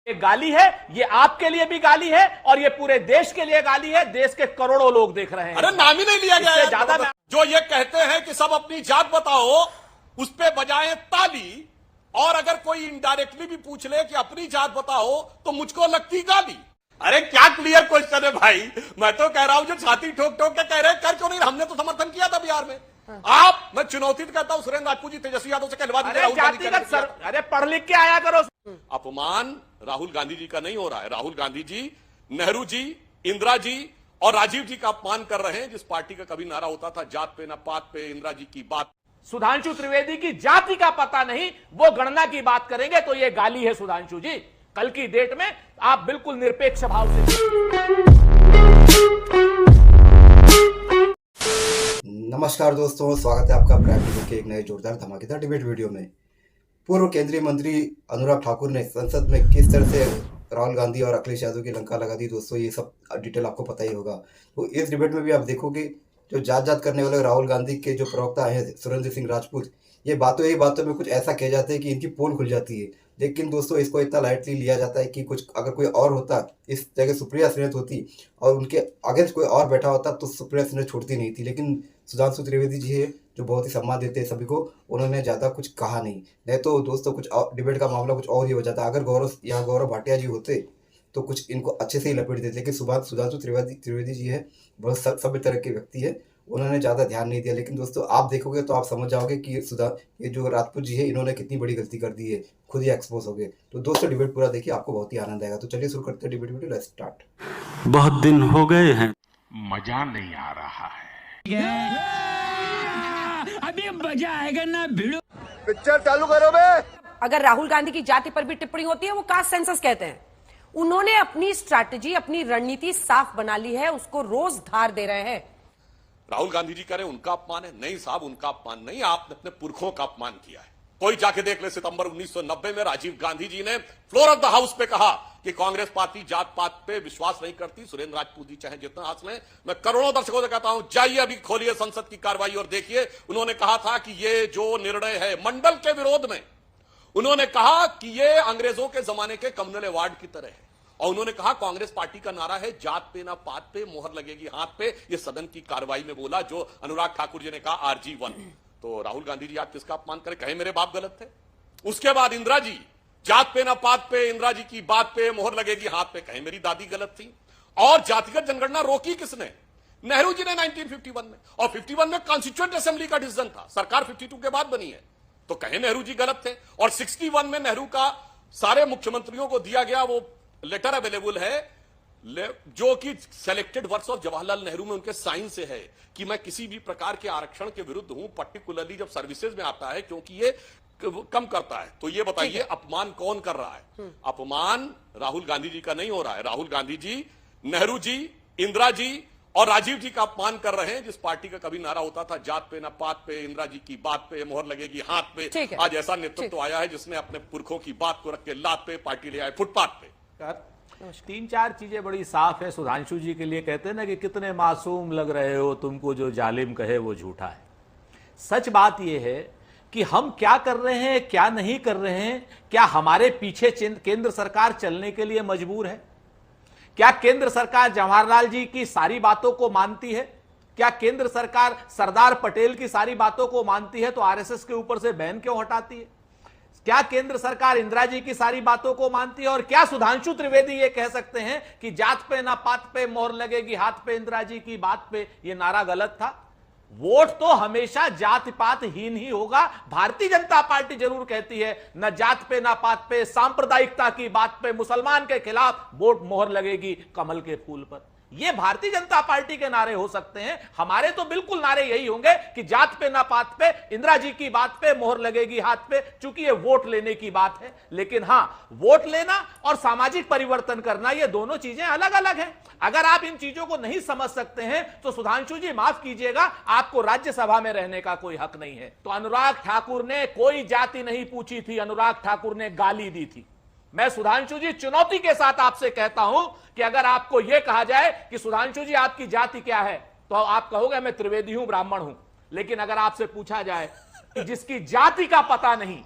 ये गाली है, ये आपके लिए भी गाली है और ये पूरे देश के लिए गाली है। देश के करोड़ों लोग देख रहे हैं। अरे नाम ही नहीं लिया गया है। ज्यादा जो ये कहते हैं कि सब अपनी जात बताओ, उस पे बजाएं ताली, और अगर कोई इनडायरेक्टली भी पूछ ले कि अपनी जात बताओ तो मुझको लगती गाली। अरे क्या क्लियर क्वेश्चन है भाई। मैं तो कह रहा हूं जो छाती ठोक ठोक के कह रहे हैं कर क्यों नहीं। हमने तो समर्थन किया था बिहार में। आप, मैं चुनौती कहता हूं सुरेंद्र राजपूत जी, तेजस्वी यादव से कहलवा दीजिए। अरे पढ़ लिख के आया करो। अपमान राहुल गांधी जी का नहीं हो रहा है। राहुल गांधी जी नेहरू जी, इंदिरा जी और राजीव जी का अपमान कर रहे हैं, जिस पार्टी का कभी नारा होता था जात पे ना पात पे, इंदिरा जी की बात। सुधांशु त्रिवेदी की जाति का पता नहीं, वो गणना की बात करेंगे तो ये गाली है सुधांशु जी। कल की डेट में आप बिल्कुल निरपेक्ष भाव से। नमस्कार दोस्तों, स्वागत है आपका प्राइम टीवी के एक नए जोरदार धमाकेदार डिबेट वीडियो में। पूर्व केंद्रीय मंत्री अनुराग ठाकुर ने संसद में किस तरह से राहुल गांधी और अखिलेश यादव की लंका लगा दी, दोस्तों ये सब डिटेल आपको पता ही होगा। तो इस डिबेट में भी आप देखोगे जो जात करने वाले राहुल गांधी के जो प्रवक्ता हैं सुरेंद्र सिंह राजपूत, ये बातों में कुछ ऐसा कह जाते हैं कि इनकी पोल खुल जाती है। लेकिन दोस्तों इसको इतना लाइटली लिया जाता है कि कुछ अगर कोई और होता, इस जगह सुप्रिया सिन्हा होती और उनके अगेंस्ट कोई और बैठा होता तो सुप्रिया सिन्हा छोड़ती नहीं थी। लेकिन सुधांशु त्रिवेदी जी है जो बहुत ही सम्मान देते हैं सभी को, उन्होंने ज़्यादा कुछ कहा नहीं तो दोस्तों कुछ डिबेट का मामला कुछ और ही हो जाता। अगर गौरव भाटिया जी होते तो कुछ इनको अच्छे से ही लपेट देते। लेकिन सुधांशु त्रिवेदी जी है बहुत सभ्य तरह के व्यक्ति है, उन्होंने ज़्यादा ध्यान नहीं दिया। लेकिन दोस्तों आप देखोगे तो आप समझ जाओगे कि ये जो राजपूत जी है इन्होंने कितनी बड़ी गलती कर दी है, खुद ही एक्सपोज हो गए। तो दोस्तों डिबेट पूरा देखिए, आपको बहुत ही आनंद आएगा। तो चलिए शुरू करते हैं डिबेट वीडियो, लेट्स स्टार्ट। बहुत दिन हो गए हैं, मजा नहीं आ रहा है। अभी मजा आएगा ना भिड़ो। पिक्चर चालू करो बे। अगर राहुल गांधी की जाति पर भी टिप्पणी होती है, वो कास्ट सेंसस कहते हैं। उन्होंने अपनी स्ट्रैटेजी, अपनी रणनीति साफ बना ली है, उसको रोज धार दे रहे हैं। राहुल गांधी जी कह रहे हैं उनका अपमान है। नहीं साहब, उनका अपमान नहीं, आपने अपने पुरखों का अपमान किया है। कोई जाके देख ले, सितंबर 1990 में राजीव गांधी जी ने फ्लोर ऑफ द हाउस पे कहा कि कांग्रेस पार्टी जात पात पे विश्वास नहीं करती। सुरेंद्र राजपूत जी चाहे जितना हंस लें, मैं करोड़ों दर्शकों से कहता हूं जाइए अभी खोलिए संसद की कार्रवाई और देखिए। उन्होंने कहा था कि ये जो निर्णय है मंडल के विरोध में, उन्होंने कहा कि ये अंग्रेजों के जमाने के कम्युनल अवार्ड की तरह है। और उन्होंने कहा कांग्रेस पार्टी का नारा है जात पे ना पात पे, मोहर लगेगी हाथ पे। ये सदन की कार्रवाई में बोला जो अनुराग ठाकुर जी ने कहा RG1। तो राहुल गांधी जी आप किसका अपमान करें, कहे मेरे बाप गलत थे। उसके बाद इंदिरा जी, जात पे ना पात पे, इंदिरा जी की बात पे मोहर लगेगी हाथ पे, कहे मेरी दादी गलत थी। और जातिगत जनगणना रोकी किसने? नेहरू जी ने 1951 में, और 51 में कॉन्स्टिट्यूएंट असेंबली का डिसीजन था, सरकार 52 के बाद बनी है, तो कहे नेहरू जी गलत थे। और 61 में नेहरू का सारे मुख्यमंत्रियों को दिया गया वो लेटर अवेलेबल है, जो कि selected works of Jawaharlal Nehru में उनके साइन से है कि मैं किसी भी प्रकार के आरक्षण के विरुद्ध हूं, पर्टिकुलरली जब सर्विसेज में आता है, क्योंकि ये कम करता है। तो ये बताइए अपमान कौन कर रहा है? अपमान राहुल गांधी जी का नहीं हो रहा है। राहुल गांधी जी नेहरू जी, इंदिरा जी और राजीव जी का अपमान कर रहे हैं, जिस पार्टी का कभी नारा होता था जात पे ना पात पे, इंदिरा जी की बात पे मोहर लगेगी हाथ पे। आज ऐसा नेतृत्व आया है जिसने अपने पुरखों की बात को रख के लात पे पार्टी ले आए फुटपाथ पे। तीन चार चीजें बड़ी साफ है सुधांशु जी के लिए। कहते हैं ना कि कितने मासूम लग रहे हो, तुमको जो जालिम कहे वो झूठा है। सच बात यह है कि हम क्या कर रहे हैं, क्या नहीं कर रहे हैं, क्या हमारे पीछे केंद्र सरकार चलने के लिए मजबूर है? क्या केंद्र सरकार जवाहरलाल जी की सारी बातों को मानती है? क्या केंद्र सरकार सरदार पटेल की सारी बातों को मानती है तो आरएसएस के ऊपर से बैन क्यों हटाती है? क्या केंद्र सरकार इंदिरा जी की सारी बातों को मानती है? और क्या सुधांशु त्रिवेदी ये कह सकते हैं कि जात पे ना पात पे मोहर लगेगी हाथ पे, इंदिरा जी की बात पे ये नारा गलत था? वोट तो हमेशा जात पात हीन ही होगा। भारतीय जनता पार्टी जरूर कहती है न जात पे ना पात पे, सांप्रदायिकता की बात पे, मुसलमान के खिलाफ वोट मोहर लगेगी कमल के फूल पर। ये भारतीय जनता पार्टी के नारे हो सकते हैं, हमारे तो बिल्कुल नारे यही होंगे कि जात पे ना पात पे, इंदिरा जी की बात पे मोहर लगेगी हाथ पे, चूंकि ये वोट लेने की बात है। लेकिन हां, वोट लेना और सामाजिक परिवर्तन करना ये दोनों चीजें अलग अलग हैं। अगर आप इन चीजों को नहीं समझ सकते हैं तो सुधांशु जी माफ कीजिएगा, आपको राज्यसभा में रहने का कोई हक नहीं है। तो अनुराग ठाकुर ने कोई जाति नहीं पूछी थी, अनुराग ठाकुर ने गाली दी थी। मैं सुधांशु जी चुनौती के साथ आपसे कहता हूं कि अगर आपको यह कहा जाए कि सुधांशु जी आपकी जाति क्या है, तो आप कहोगे मैं त्रिवेदी हूं, ब्राह्मण हूं। लेकिन अगर आपसे पूछा जाए कि जिसकी जाति का पता नहीं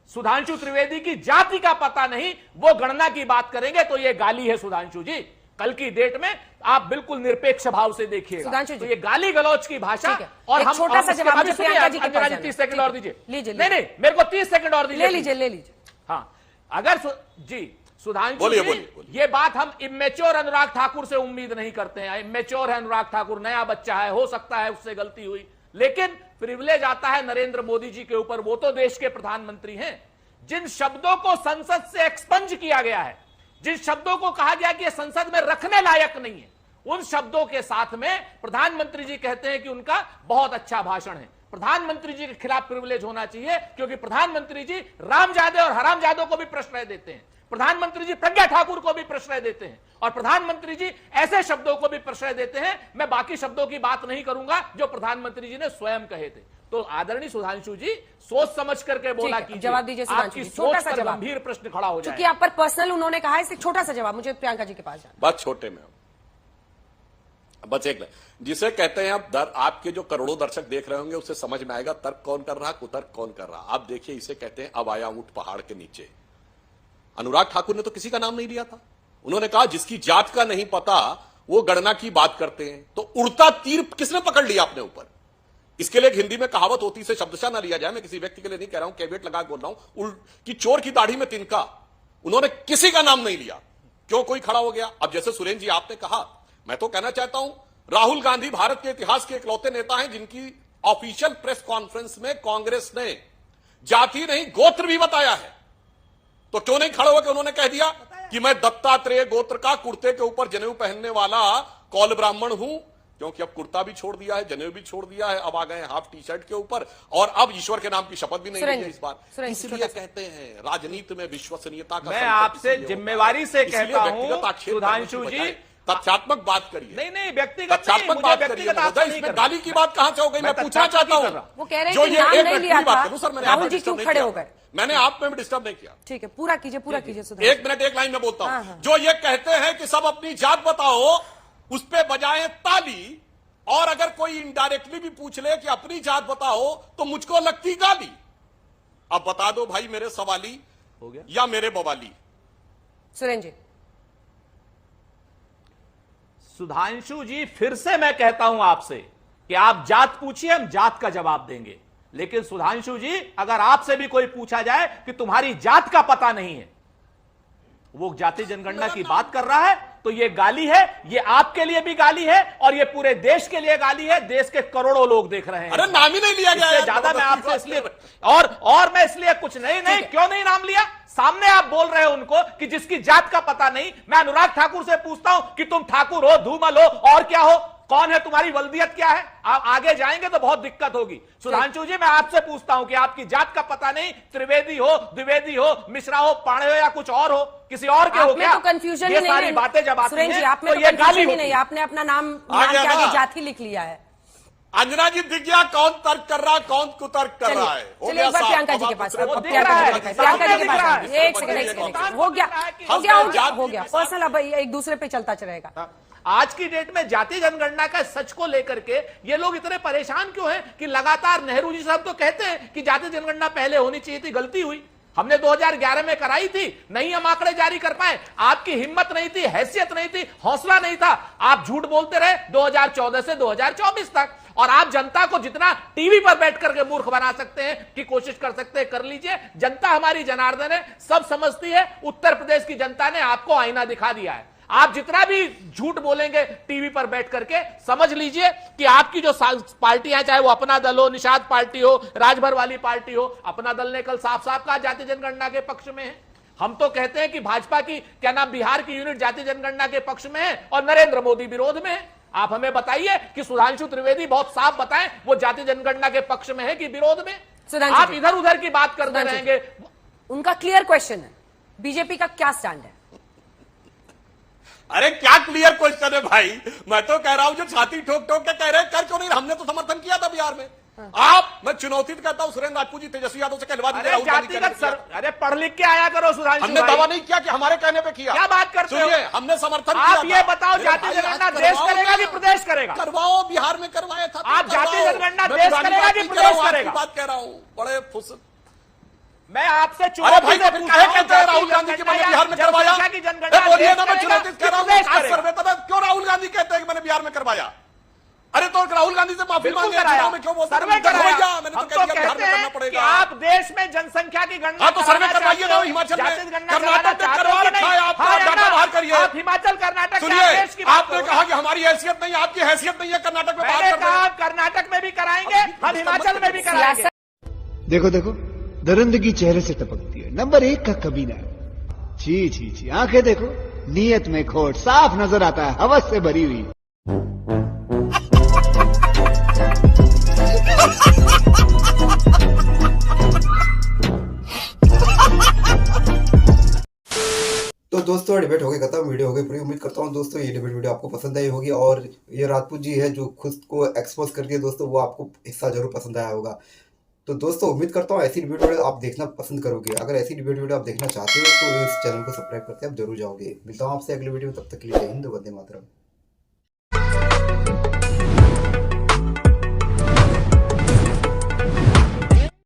सुधांशु त्रिवेदी की जाति का पता नहीं, वो गणना की बात करेंगे तो ये गाली है सुधांशु जी। कल की डेट में आप बिल्कुल निरपेक्ष भाव से देखिएगा, तो ये गाली गलौच की भाषा। और हम छोटा सा जवाब मुझे प्रियंका जी के पास 30 सेकंड और दीजिए। लीजिए, नहीं नहीं, मेरे को 30 सेकंड और दीजिए। ले लीजिए। हाँ, अगर जी सुधांशु बोलिए, जी, बोलिए। ये बात हम इमेच्योर अनुराग ठाकुर से उम्मीद नहीं करते हैं। इमेच्योर है अनुराग ठाकुर, नया बच्चा है, हो सकता है उससे गलती हुई, लेकिन प्रिविलेज आता है नरेंद्र मोदी जी के ऊपर। वो तो देश के प्रधानमंत्री हैं। जिन शब्दों को संसद से एक्सपंज किया गया है, जिन शब्दों को कहा गया कि ये संसद में रखने लायक नहीं है, उन शब्दों के साथ में प्रधानमंत्री जी कहते हैं कि उनका बहुत अच्छा भाषण है। प्रधानमंत्री जी के खिलाफ प्रिविलेज होना चाहिए, क्योंकि प्रधानमंत्री जी रामजादे और हरामजादों को भी प्रश्रय देते हैं। प्रधानमंत्री जी प्रज्ञा ठाकुर को भी प्रश्रय देते हैं, और प्रधानमंत्री जी ऐसे शब्दों को भी प्रश्रय देते हैं। मैं बाकी शब्दों की बात नहीं करूंगा जो प्रधानमंत्री जी ने स्वयं कहे थे। तो आदरणीय सुधांशु जी, सोच समझ करके बोला कीजिए। जवाब दीजिए सुधांशु जी, छोटा सा जवाब। गंभीर प्रश्न खड़ा हो जाए, क्योंकि आप पर पर्सनल उन्होंने कहा है, इसलिए छोटा सा जवाब मुझे प्रियंका जी के पास जाना। बात छोटे में बस एक जिसे कहते हैं अब आपके जो करोड़ों दर्शक देख रहे होंगे उससे समझ में आएगा तर्क कौन कर रहा, कुतर्क कौन कर रहा। आप देखिए, इसे कहते हैं अब आया ऊंट पहाड़ के नीचे। अनुराग ठाकुर ने तो किसी का नाम नहीं लिया था। उन्होंने कहा जिसकी जात का नहीं पता वो गणना की बात करते हैं। तो उड़ता तीर किसने पकड़ लिया अपने ऊपर? इसके लिए एक हिंदी में कहावत होती है, शब्दशः ना लिया जाए, मैं किसी व्यक्ति के लिए नहीं कह रहा हूं, कैविएट लगा बोल रहा हूं, कि चोर की दाढ़ी में तिनका। उन्होंने किसी का नाम नहीं लिया, क्यों कोई खड़ा हो गया? अब जैसे सुरेंद्र जी आपने कहा, मैं तो कहना चाहता हूं, राहुल गांधी भारत के इतिहास के इकलौते नेता हैं जिनकी ऑफिशियल प्रेस कॉन्फ्रेंस में कांग्रेस ने जाति नहीं गोत्र भी बताया है। तो क्यों नहीं खड़े होकर उन्होंने कह दिया कि मैं दत्तात्रेय गोत्र का कुर्ते के ऊपर जनेऊ पहनने वाला कौल ब्राह्मण हूं, क्योंकि अब कुर्ता भी छोड़ दिया है, जनेऊ भी छोड़ दिया है, अब आ गए हाफ टी शर्ट के ऊपर, और अब ईश्वर के नाम की शपथ भी नहीं ली है इस बार। इसलिए कहते हैं राजनीति में विश्वसनीयता का। मैं आपसे जिम्मेवारी से कहता हूं सुधांशु जी, तथ्यात्मक बात करिए। नहीं, व्यक्तिगत तथ्यात्मक बात करिए। इसमें गाली की बात कहां से हो गई? मैं पूछना चाहता हूं। वो कह रहे हैं कि नाम नहीं लिया था, राहुल जी क्यों खड़े हो गए? मैंने आप में भी डिस्टर्ब नहीं किया। ठीक है, पूरा कीजिए एक मिनट, एक लाइन में बोलता हूं। जो ये कहते हैं कि सब अपनी जात बताओ, उस पे बजाएं ताली, और अगर कोई इनडायरेक्टली भी पूछ ले कि अपनी जात बताओ तो मुझको लगती गाली। अब बता दो भाई, मेरे सवाली हो गया या मेरे बवाली? सुरेंद्र जी। सुधांशु जी, फिर से मैं कहता हूं आपसे कि आप जात पूछिए, हम जात का जवाब देंगे। लेकिन सुधांशु जी, अगर आपसे भी कोई पूछा जाए कि तुम्हारी जात का पता नहीं है, वो जाति जनगणना की बात कर रहा है, तो ये गाली है। ये आपके लिए भी गाली है और ये पूरे देश के लिए गाली है। देश के करोड़ों लोग देख रहे हैं। अरे नाम ही नहीं लिया गया। इससे ज्यादा मैं आपसे इसलिए और मैं इसलिए कुछ नहीं क्यों नहीं नाम लिया? सामने आप बोल रहे हो उनको कि जिसकी जात का पता नहीं। मैं अनुराग ठाकुर से पूछता हूं कि तुम ठाकुर हो, धूमल हो, और क्या हो? कौन है? तुम्हारी वल्दियत क्या है? आप आगे जाएंगे तो बहुत दिक्कत होगी। सुधांशु जी, मैं आपसे पूछता हूं कि आपकी जात का पता नहीं, त्रिवेदी हो, द्विवेदी हो, मिश्रा हो, पाणे हो, या कुछ और हो, किसी और के हो क्या? तो कंफ्यूजन ये सारी बातें जब आती हैं तो ये गाली नहीं। आपने अपना नाम के आगे जाति लिख लिया है। अंजना जी, दिख गया कौन तर्क कर रहा है, कौन कुतर्क कर रहा है? चलिए एक बार प्रियंका जी के पास, प्रियंका जी के पास एक सेकंड, हो गया पर्सनल। अब एक दूसरे पे चलता चलेगा। आज की डेट में जाति जनगणना का सच को लेकर के ये लोग इतने परेशान क्यों हैं कि लगातार नेहरू जी साहब तो कहते हैं कि जाति जनगणना पहले होनी चाहिए थी, गलती हुई, हमने 2011 में कराई थी, नहीं हम आंकड़े जारी कर पाए। आपकी हिम्मत नहीं थी, हैसियत नहीं थी, हौसला नहीं था, आप झूठ बोलते रहे 2014 से 2024 तक। और आप जनता को जितना टीवी पर बैठ करके मूर्ख बना सकते हैं की कोशिश कर सकते हैं, कर लीजिए। जनता हमारी जनार्दन है, सब समझती है। उत्तर प्रदेश की जनता ने आपको आईना दिखा दिया है। आप जितना भी झूठ बोलेंगे टीवी पर बैठ करके, समझ लीजिए कि आपकी जो पार्टियां, चाहे वो अपना दल हो, निषाद पार्टी हो, राजभर वाली पार्टी हो, अपना दल ने कल साफ साफ कहा जाति जनगणना के पक्ष में है। हम तो कहते हैं कि भाजपा की क्या नाम बिहार की यूनिट जाति जनगणना के पक्ष में है और नरेंद्र मोदी विरोध में है। आप हमें बताइए कि सुधांशु त्रिवेदी बहुत साफ बताएं, वो जाति जनगणना के पक्ष में है कि विरोध में? आप इधर उधर की बात करते रहेंगे। उनका क्लियर क्वेश्चन है, बीजेपी का क्या स्टैंड है? अरे क्या क्लियर क्वेश्चन है भाई? मैं तो कह रहा हूं जो छाती ठोक ठोक के कह रहे हैं, कर क्यों नहीं? हमने तो समर्थन किया था बिहार में। मैं चुनौती कहता हूं सुरेंद्र राजपूत जी, तेजस्वी यादव से कहलवा दीजिए। अरे पढ़ लिख के आया करो सुधांशु। हमने दावा नहीं किया कि हमारे कहने पे किया। क्या बात करते हो? हमने समर्थन किया। आप ये बताओ, जाति जनगणना देश करेगा कि प्रदेश करेगा? करवाओ, बिहार में करवाया था। आप जाति जनगणना देश करेगा कि प्रदेश करेगा? बात कह रहा हूं, बड़े फुस। मैं आपसे अरे भाई तो फिर काहे कहते हैं राहुल गांधी की मैंने बिहार में करवाया? बोलिए ना, मैं चुनौती कर रहा हूँ सर्वे, तब क्यों राहुल गांधी कहते हैं कि मैंने बिहार में करवाया? अरे तो राहुल गांधी से माफी मांगे, चुनाव में क्यों बोलते हैं? मैंने तो कह दिया बिहार में करना पड़ेगा। आप देश में जनसंख्या की गणना, हाँ तो सर्वे करवाइए ना हिमाचल में, कर्नाटक में करवा रखा है, आप डाटा बाहर करिए। आप हिमाचल कर्नाटक सुनिए, आपने कहा कि हमारी हैसियत नहीं, आपकी हैसियत नहीं है कर्नाटक में बात करने की। कर्नाटक में भी कराएंगे, हम हिमाचल में भी कराएंगे। देखो देखो, दरिंदगी चेहरे से टपकती है। नंबर 1 का कमीना। छी छी छी, आंखें देखो, नीयत में खोट साफ नजर आता है, हवस से भरी हुई। तो दोस्तों डिबेट हो गई खत्म, वीडियो हो गई पूरी। उम्मीद करता हूँ दोस्तों ये डिबेट वीडियो आपको पसंद आई होगी, और ये राजपूत जी है जो खुद को एक्सपोज कर दिए दोस्तों, वो आपको हिस्सा जरूर पसंद आया होगा। तो दोस्तों उम्मीद करता हूँ ऐसी डिबेट वीडियो आप देखना पसंद करोगे। अगर ऐसी डिबेट वीडियो आप देखना चाहते हो तो इस चैनल को सब्सक्राइब करके आप जरूर जाओगे। मिलता हूँ आपसे अगले वीडियो में, तब तक के लिए जय हिंद, वंदे मातरम।